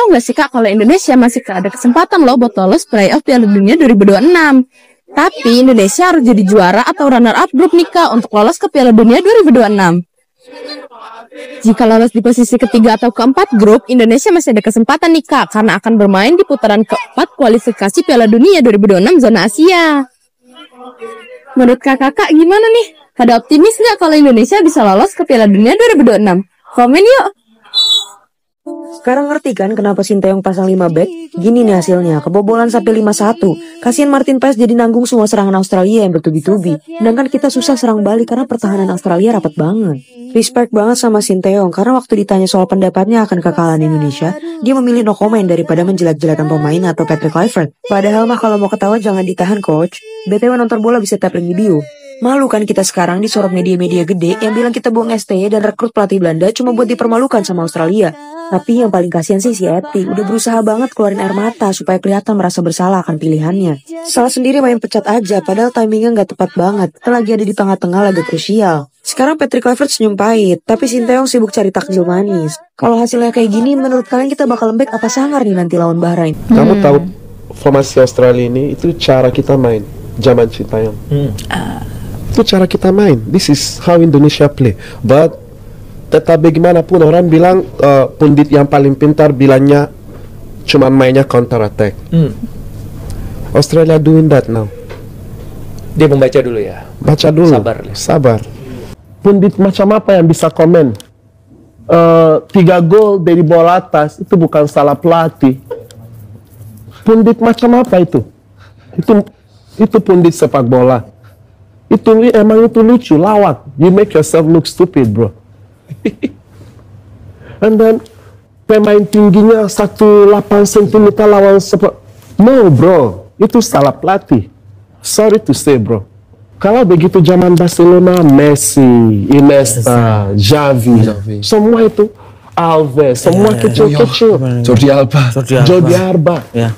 Tahu nggak sih Kak, kalau Indonesia masih ada kesempatan loh buat lolos playoff Piala Dunia 2026. Tapi Indonesia harus jadi juara atau runner-up grup nih Kak untuk lolos ke Piala Dunia 2026. Jika lolos di posisi ketiga atau keempat grup, Indonesia masih ada kesempatan nih Kak, karena akan bermain di putaran keempat kualifikasi Piala Dunia 2026 zona Asia. Menurut Kakak gimana nih? Ada optimis nggak kalau Indonesia bisa lolos ke Piala Dunia 2026? Komen yuk! Sekarang ngerti kan kenapa Sinteyong pasang 5 back? Gini nih hasilnya, kebobolan sampai 5-1. Kasihan Martin Paes jadi nanggung semua serangan Australia yang bertubi-tubi. Sedangkan kita susah serang balik karena pertahanan Australia rapat banget. Respect banget sama Sinteyong, karena waktu ditanya soal pendapatnya akan kekalahan Indonesia, dia memilih no comment daripada menjelek-jelekan pemain atau Patrick Kluivert. Padahal mah kalau mau ketawa jangan ditahan coach. BTW nonton bola bisa tap link di bio. Malu kan kita sekarang disorot media-media gede yang bilang kita buang ST dan rekrut pelatih Belanda cuma buat dipermalukan sama Australia. Tapi yang paling kasihan sih si Eti, udah berusaha banget keluarin air mata supaya kelihatan merasa bersalah akan pilihannya. Salah sendiri main pecat aja, padahal timingnya gak tepat banget, kita lagi ada di tengah-tengah laga krusial. Sekarang Patrick Kluivert senyum pahit, tapi Sinteyong sibuk cari takjil manis. Kalau hasilnya kayak gini, menurut kalian kita bakal lembek apa sangar nih nanti lawan Bahrain? Kamu tahu formasi Australia ini, itu cara kita main, zaman Sinteyong. Itu cara kita main. This is how Indonesia play. But tetap bagaimanapun orang bilang pundit yang paling pintar bilangnya cuma mainnya counter attack. Australia doing that now. Dia membaca dulu ya. Baca dulu. Sabar. Pundit macam apa yang bisa komen? 3 gol dari bola atas itu bukan salah pelatih. Pundit macam apa itu? Itu pundit sepak bola. Emang itu lucu, lawak. You make yourself look stupid, bro. And then pemain tingginya 1,8 cm lawan no, bro. Itu salah pelatih. Sorry to say, bro. Kalau begitu zaman Barcelona, Messi, Iniesta, Xavi, semua itu Alves, semua kecil-kecil. Jordi Alba. Ya.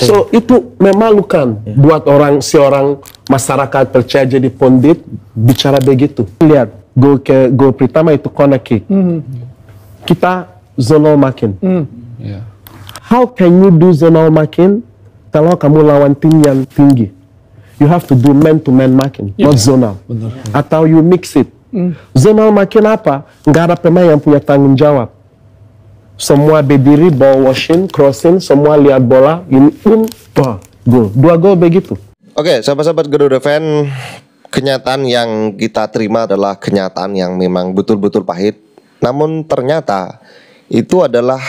So itu memalukan buat seorang masyarakat percaya jadi pundit bicara begitu. Lihat gol pertama itu corner kick. Kita zonal makin. How can you do zonal makin kalau kamu lawan tim yang tinggi? You have to do man to man makin, not zonal. Atau you mix it. Zonal makin apa? Nggak ada pemain yang punya tanggung jawab. Semua berdiri, ball washing, crossing, semua lihat bola, gol. 2 gol begitu. Oke, sahabat-sahabat Garuda Fan, kenyataan yang kita terima adalah kenyataan yang memang betul-betul pahit. Namun ternyata itu adalah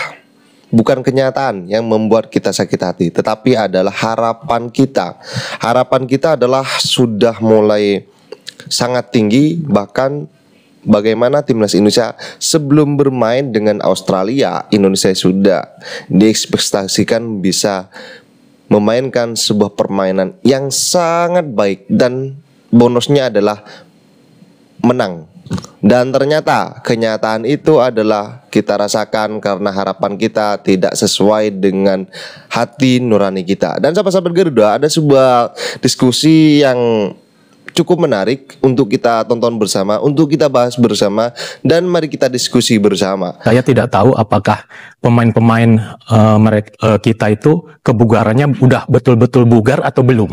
bukan kenyataan yang membuat kita sakit hati, tetapi adalah harapan kita. Harapan kita adalah sudah mulai sangat tinggi, bahkan bagaimana timnas Indonesia sebelum bermain dengan Australia, Indonesia sudah diekspektasikan bisa memainkan sebuah permainan yang sangat baik dan bonusnya adalah menang. Dan ternyata kenyataan itu adalah kita rasakan karena harapan kita tidak sesuai dengan hati nurani kita. Dan sahabat-sahabat Garuda, ada sebuah diskusi yang cukup menarik untuk kita tonton bersama, untuk kita bahas bersama, dan mari kita diskusi bersama. Saya tidak tahu apakah pemain-pemain kita itu kebugarannya udah betul-betul bugar atau belum.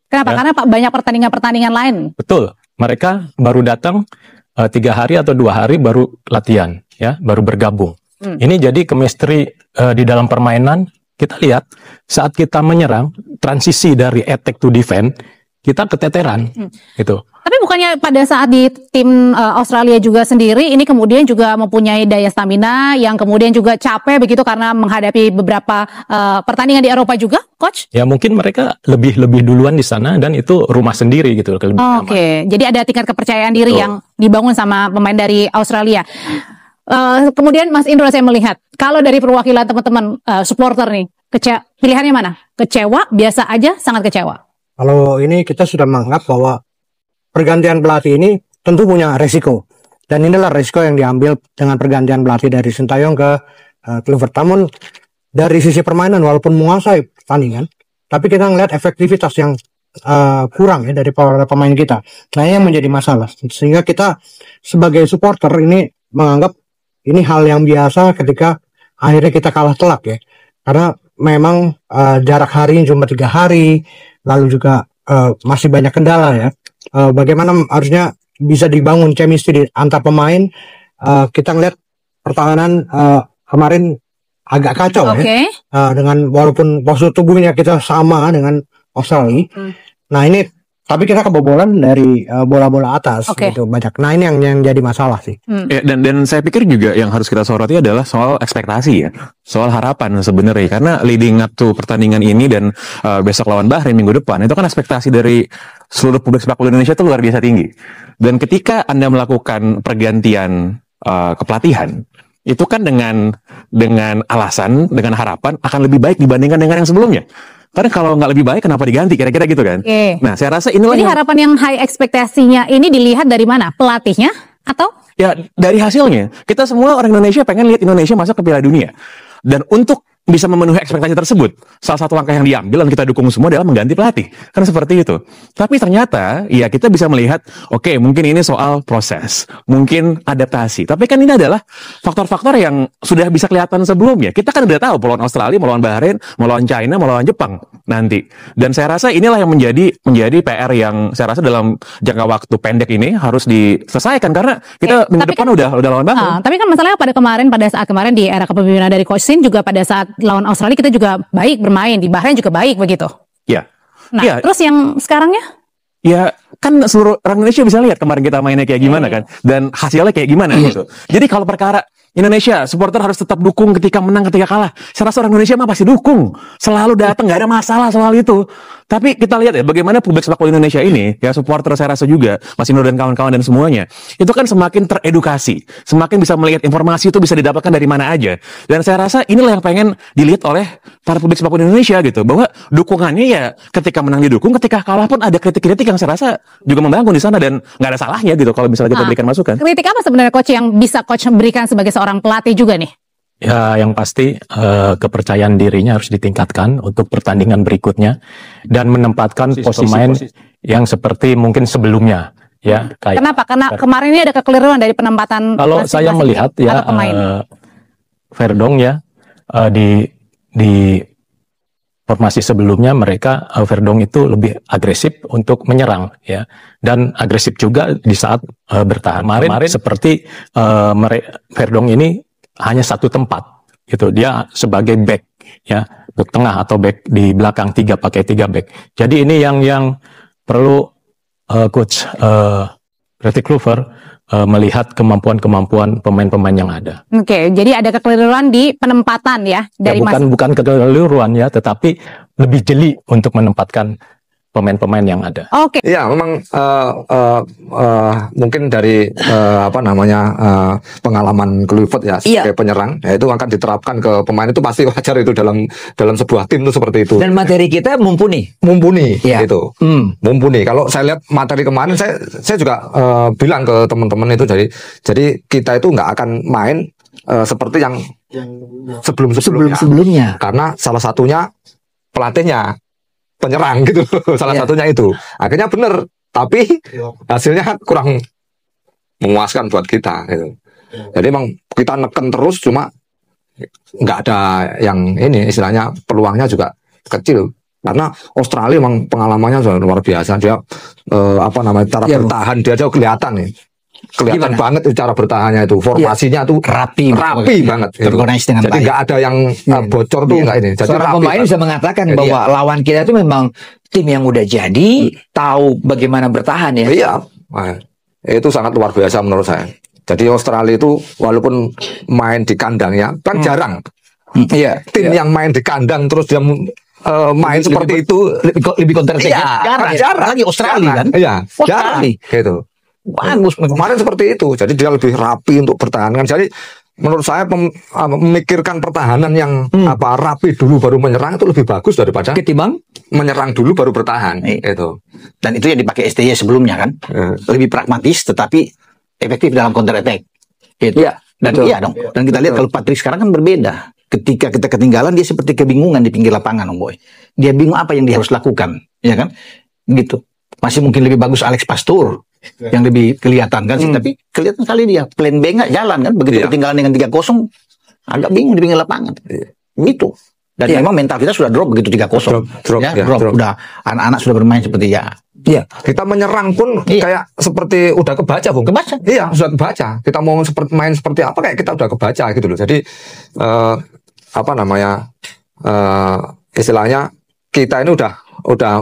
Kenapa? Ya? Karena banyak pertandingan-pertandingan lain. Betul, mereka baru datang 3 hari atau 2 hari baru latihan, ya, baru bergabung. Ini jadi chemistry di dalam permainan. Kita lihat saat kita menyerang, transisi dari attack to defense, kita keteteran, gitu. Tapi bukannya pada saat di tim Australia juga sendiri, ini kemudian juga mempunyai daya stamina yang kemudian juga capek begitu karena menghadapi beberapa pertandingan di Eropa juga, Coach? Ya mungkin mereka lebih duluan di sana dan itu rumah sendiri gitu. Oke, jadi ada tingkat kepercayaan diri yang dibangun sama pemain dari Australia. Kemudian Mas Indro, saya melihat kalau dari perwakilan teman-teman supporter nih, pilihannya mana? Kecewa, biasa aja, sangat kecewa. Kalau ini kita sudah menganggap bahwa pergantian pelatih ini tentu punya resiko. Dan inilah resiko yang diambil dengan pergantian pelatih dari Sinteyong ke Kluivert. Namun dari sisi permainan walaupun menguasai pertandingan, tapi kita melihat efektivitas yang kurang ya dari para pemain kita. Nah, yang menjadi masalah. Sehingga kita sebagai supporter ini menganggap ini hal yang biasa ketika akhirnya kita kalah telak ya. Karena memang jarak harinya cuma 3 hari, lalu juga masih banyak kendala ya. Bagaimana harusnya bisa dibangun chemistry antar pemain. Kita ngeliat pertahanan kemarin agak kacau ya. Dengan walaupun postur tubuhnya kita sama dengan Australia. Nah ini tapi kita kebobolan dari bola-bola atas gitu banyak. Nah ini yang jadi masalah sih. Ya, dan saya pikir juga yang harus kita soroti adalah soal ekspektasi ya, soal harapan sebenarnya. Karena leading up to pertandingan ini dan besok lawan Bahrain minggu depan, itu kan ekspektasi dari seluruh publik sepak bola Indonesia itu luar biasa tinggi. Dan ketika Anda melakukan pergantian kepelatihan, itu kan dengan alasan, dengan harapan akan lebih baik dibandingkan dengan yang sebelumnya. Karena kalau nggak lebih baik, kenapa diganti? Kira-kira gitu kan? Nah, saya rasa inilah. Jadi harapan yang high ekspektasinya ini dilihat dari mana? Pelatihnya atau? Ya, dari hasilnya. Kita semua orang Indonesia pengen lihat Indonesia masuk ke Piala Dunia. Dan untuk bisa memenuhi ekspektasi tersebut, salah satu langkah yang diambil dan kita dukung semua adalah mengganti pelatih. Kan seperti itu. Tapi ternyata, ya kita bisa melihat, oke, mungkin ini soal proses, mungkin adaptasi. Tapi kan ini adalah faktor-faktor yang sudah bisa kelihatan sebelumnya. Kita kan udah tahu, mau lawan Australia, mau lawan Bahrain, mau lawan China, mau lawan Jepang nanti. Dan saya rasa inilah yang menjadi PR yang saya rasa dalam jangka waktu pendek ini harus diselesaikan. Karena kita minggu depan udah lawan Bahrain. Tapi kan masalahnya pada saat kemarin di era kepemimpinan dari Coach Shin juga pada saat lawan Australia kita juga baik bermain, di Bahrain juga baik begitu. Ya. Nah, terus yang sekarangnya? Ya, kan seluruh orang Indonesia bisa lihat kemarin kita mainnya kayak gimana kan, dan hasilnya kayak gimana gitu. Jadi kalau perkara Indonesia, supporter harus tetap dukung ketika menang, ketika kalah. Saya rasa orang Indonesia mah pasti dukung, selalu datang, nggak ada masalah soal itu. Tapi kita lihat ya bagaimana publik sepak bola Indonesia ini, ya supporter saya rasa juga, Mas Indro dan kawan-kawan dan semuanya, itu kan semakin teredukasi, semakin bisa melihat informasi itu bisa didapatkan dari mana aja. Dan saya rasa inilah yang pengen dilihat oleh para publik sepak bola Indonesia gitu, bahwa dukungannya ya ketika menang didukung, ketika kalah pun ada kritik-kritik yang saya rasa juga membangun di sana dan nggak ada salahnya gitu kalau misalnya kita berikan masukan. Kritik apa sebenarnya coach yang bisa coach berikan sebagai seorang pelatih juga nih? Ya, yang pasti kepercayaan dirinya harus ditingkatkan untuk pertandingan berikutnya dan menempatkan posisi main yang seperti mungkin sebelumnya. Ya, kayak kenapa? Karena kemarin ini ada kekeliruan dari penempatan. Kalau saya melihat ya, Verdong ya di formasi sebelumnya mereka Verdong itu lebih agresif untuk menyerang ya, dan agresif juga di saat bertahan. Kemarin seperti Verdong ini hanya satu tempat gitu, dia sebagai back ya, back tengah atau back di belakang 3 pakai 3 back. Jadi ini yang perlu coach Reti Kluivert melihat kemampuan pemain-pemain yang ada. Oke, jadi ada kekeliruan di penempatan ya dari bukan kekeliruan ya, tetapi lebih jeli untuk menempatkan pemain-pemain yang ada. Oke. Ya, memang mungkin dari pengalaman Kluivert ya sebagai penyerang, ya itu akan diterapkan ke pemain, itu pasti wajar itu dalam sebuah tim itu seperti itu. Dan materi kita mumpuni ya. Itu mumpuni. Kalau saya lihat materi kemarin, saya juga bilang ke teman-teman itu, jadi kita itu nggak akan main seperti yang sebelumnya, karena salah satunya pelatihnya penyerang gitu, salah satunya itu. Akhirnya bener, tapi hasilnya kurang memuaskan buat kita gitu. Jadi emang kita neken terus, cuma nggak ada yang ini, istilahnya peluangnya juga kecil. Karena Australia emang pengalamannya sudah luar biasa. Dia cara bertahan dia aja kelihatan nih. Kelihatan banget cara bertahannya itu, formasinya tuh rapi banget. Terorganize dengan jadi nggak ada yang bocor tuh nggak ini. Jadi seorang pemain bisa mengatakan bahwa lawan kita itu memang tim yang udah jadi, tahu bagaimana bertahan ya. Iya, itu sangat luar biasa menurut saya. Jadi Australia itu walaupun main di kandangnya kan jarang. Tim yang main di kandang terus dia main seperti itu lebih counter attack. Jarang. Lagi Australia kan? Iya, jarang. Gitu. Bagus kemarin seperti itu, jadi dia lebih rapi untuk bertahan. Jadi menurut saya memikirkan pertahanan yang rapi dulu baru menyerang itu lebih bagus daripada ketimbang menyerang dulu baru bertahan. Itu. Dan itu yang dipakai STY sebelumnya kan, lebih pragmatis tetapi efektif dalam counter attack. Gitu. Dan dan kita lihat kalau Patrick sekarang kan berbeda. Ketika kita ketinggalan, dia seperti kebingungan di pinggir lapangan, Om Boy. Dia bingung apa yang dia harus lakukan, ya kan? Gitu. Masih mungkin lebih bagus Alex Pastur yang lebih kelihatan kan sih, tapi kelihatan kali dia plan B nggak jalan kan, begitu ketinggalan dengan 3-0 agak bingung di pinggir lapangan. Gitu. Dan memang mental kita sudah drop begitu 3-0. Drop. Udah anak-anak sudah bermain seperti Iya, kita menyerang pun kayak seperti udah kebaca, Bung. Kebaca. Iya, sudah kebaca. Kita mau main seperti apa kayak kita udah kebaca gitu loh. Jadi istilahnya kita ini udah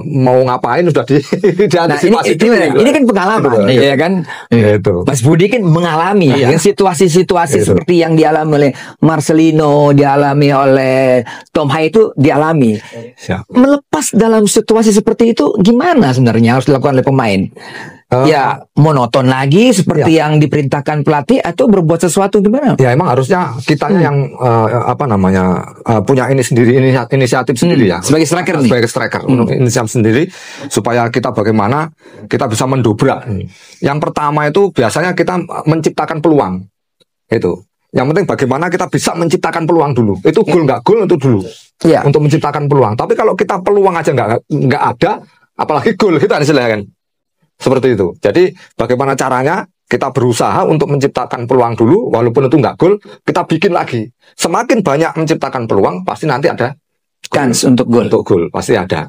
mau ngapain udah diantisipasi. Ini kan pengalaman, ya kan? Itu. Mas Budi kan mengalami situasi-situasi seperti yang dialami oleh Marcelino, dialami oleh Tom Hai itu dialami. Melepas dalam situasi seperti itu gimana sebenarnya harus dilakukan oleh pemain? Ya monoton lagi seperti yang diperintahkan pelatih atau berbuat sesuatu gimana? Ya emang harusnya kita yang punya inisiatif sendiri ya. Sebagai striker nih. Sebagai striker inisiatif sendiri supaya kita bagaimana kita bisa mendobrak. Yang pertama itu biasanya kita menciptakan peluang. Itu. Yang penting bagaimana kita bisa menciptakan peluang dulu. Itu gol nggak gol itu dulu. Untuk menciptakan peluang. Tapi kalau kita peluang aja nggak ada, apalagi gol kita kan. Seperti itu. Jadi bagaimana caranya kita berusaha untuk menciptakan peluang dulu, walaupun itu nggak gol, kita bikin lagi. Semakin banyak menciptakan peluang, pasti nanti ada chance untuk gol. Untuk gol pasti ada.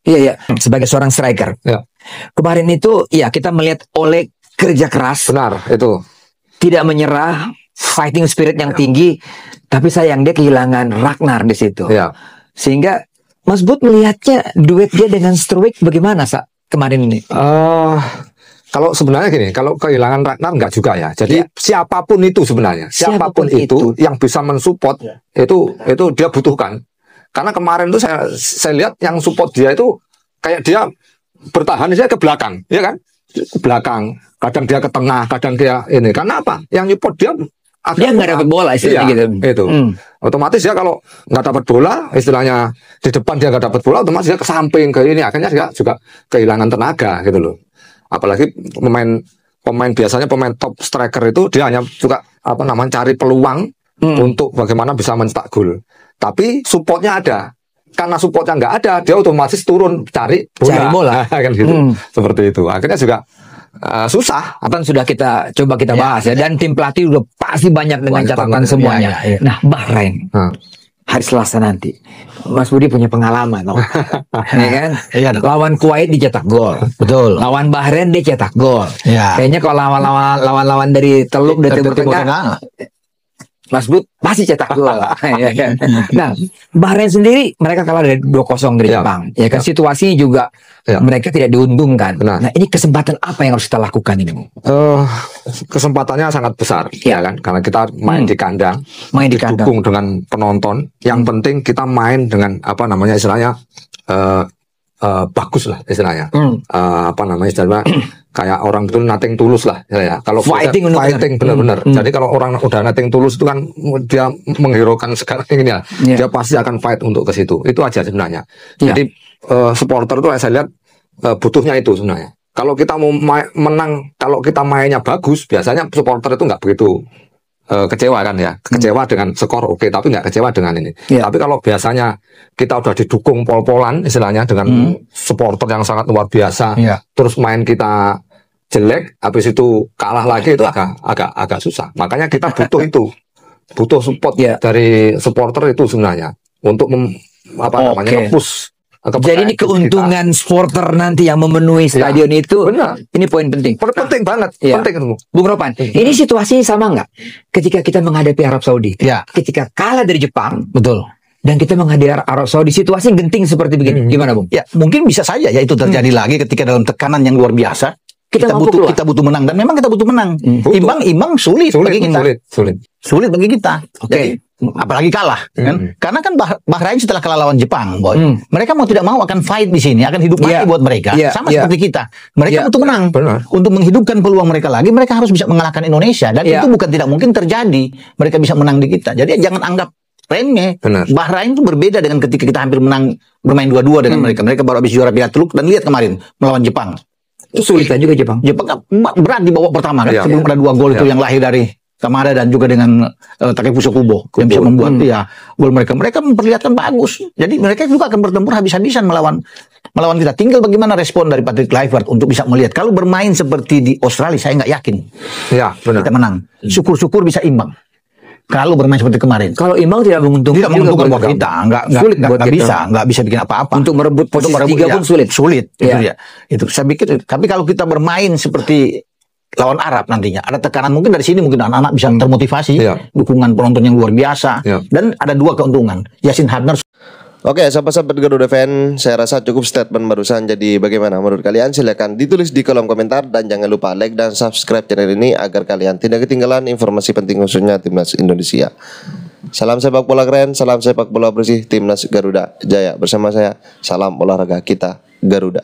Iya. Sebagai seorang striker. Kemarin itu, kita melihat Ole kerja keras. Benar, itu. Tidak menyerah, fighting spirit yang tinggi, tapi sayang dia kehilangan Ragnar di situ. Sehingga Mas Bud melihatnya duet dia dengan Struijk bagaimana, kemarin ini? Kalau sebenarnya gini, kalau kehilangan Ragnar enggak juga ya. Jadi siapapun itu sebenarnya, siapapun itu yang bisa mensupport itu dia butuhkan. Karena kemarin itu saya lihat yang support dia itu kayak dia bertahan dia ke belakang, ya kan? Ke belakang, kadang dia ke tengah, kadang dia ini. Karena apa? Yang support dia nggak dapat bola istilahnya gitu. Otomatis ya kalau nggak dapat bola, istilahnya di depan dia nggak dapat bola, otomatis dia ke samping ke ini, akhirnya dia juga kehilangan tenaga gitu loh. Apalagi pemain biasanya pemain top striker itu dia hanya juga cari peluang untuk bagaimana bisa mencetak gol. Tapi supportnya ada. Karena supportnya nggak ada, dia otomatis turun cari bola. Kan gitu. Seperti itu. Akhirnya juga susah. Apa sudah kita bahas ya. Dan tim pelatih udah pasti banyak dengan catatan semuanya. Nah, Bahrain hari Selasa nanti, Mas Budi punya pengalaman, ya kan? Lawan Kuwait dicetak gol, betul. Lawan Bahrain dia cetak gol. Kayaknya kalau lawan dari Teluk dari Timur Tengah, Mas Bud pasti cetak gol. Nah, Bahrain sendiri mereka kalah dari 2-0 dari Jepang. Ya kan situasi juga mereka tidak diuntungkan. Nah, ini kesempatan apa yang harus kita lakukan ini? Kesempatannya sangat besar, ya kan? Karena kita main di kandang, didukung dengan penonton. Yang penting kita main dengan istilahnya bagus lah istilahnya. Istilahnya kayak orang itu nothing tulus lah ya. Kalau fighting benar-benar. Jadi kalau orang udah nothing tulus itu kan dia menghiraukan sekarang ini ya. Dia pasti akan fight untuk ke situ. Itu aja sebenarnya. Jadi supporter tuh saya lihat butuhnya itu sebenarnya. Kalau kita mau menang, kalau kita mainnya bagus, biasanya supporter itu nggak begitu kecewa kan ya. Kecewa dengan skor oke, tapi nggak kecewa dengan ini. Tapi kalau biasanya kita udah didukung pol-polan istilahnya dengan supporter yang sangat luar biasa, terus main kita jelek, habis itu kalah lagi, itu agak susah. Makanya kita butuh support dari supporter itu sebenarnya untuk nge-push. Jadi ini keuntungan supporter nanti yang memenuhi stadion itu. Benar. Ini poin penting. Penting banget. Penting. Bung Ropan, ini situasi sama nggak? Ketika kita menghadapi Arab Saudi, ketika kalah dari Jepang, betul. Dan kita menghadapi Arab Saudi, situasi genting seperti begini. Gimana, Bung? Ya, mungkin bisa saja ya itu terjadi lagi ketika dalam tekanan yang luar biasa. Kita butuh menang, dan memang kita butuh menang. Imbang sulit bagi kita. Sulit bagi kita. Apalagi kalah kan? Karena kan Bahrain setelah kalah lawan Jepang, mereka mau tidak mau akan fight di sini, akan hidup mati buat mereka, sama seperti kita. Mereka butuh menang. Untuk menghidupkan peluang mereka lagi, mereka harus bisa mengalahkan Indonesia, dan itu bukan tidak mungkin terjadi. Mereka bisa menang di kita. Jadi jangan anggap remeh. Bahrain itu berbeda dengan ketika kita hampir bermain 2-2 dengan mereka. Mereka baru habis juara Piala Teluk, dan lihat kemarin melawan Jepang. Itu sulitan juga Jepang. Jepang berat di babak pertama kan, sebelum ada 2 gol itu yang lahir dari Kamada dan juga dengan Takefusa Kubo yang bisa membuat gol mereka. Mereka memperlihatkan bagus. Jadi mereka juga akan bertempur habis-habisan melawan kita. Tinggal bagaimana respon dari Patrick Kluivert untuk bisa melihat. Kalau bermain seperti di Australia, saya nggak yakin. Benar. Kita menang. Syukur-syukur bisa imbang. kalau bermain seperti kemarin. Kalau imbang tidak menguntungkan. Tidak menguntungkan buat kita. Nggak bisa untuk merebut posisi 3 pun sulit. Itu dia. Itu saya pikir. Tapi kalau kita bermain seperti lawan Arab nantinya, ada tekanan mungkin dari sini, mungkin anak-anak bisa termotivasi, dukungan penonton yang luar biasa, dan ada 2 keuntungan. Yasin Hadnar. Oke, sahabat-sahabat Garuda Fan, saya rasa cukup statement barusan. Jadi bagaimana menurut kalian? Silahkan ditulis di kolom komentar dan jangan lupa like dan subscribe channel ini agar kalian tidak ketinggalan informasi penting khususnya Timnas Indonesia. Salam sepak bola keren, salam sepak bola bersih Timnas Garuda Jaya. Bersama saya, salam olahraga kita Garuda.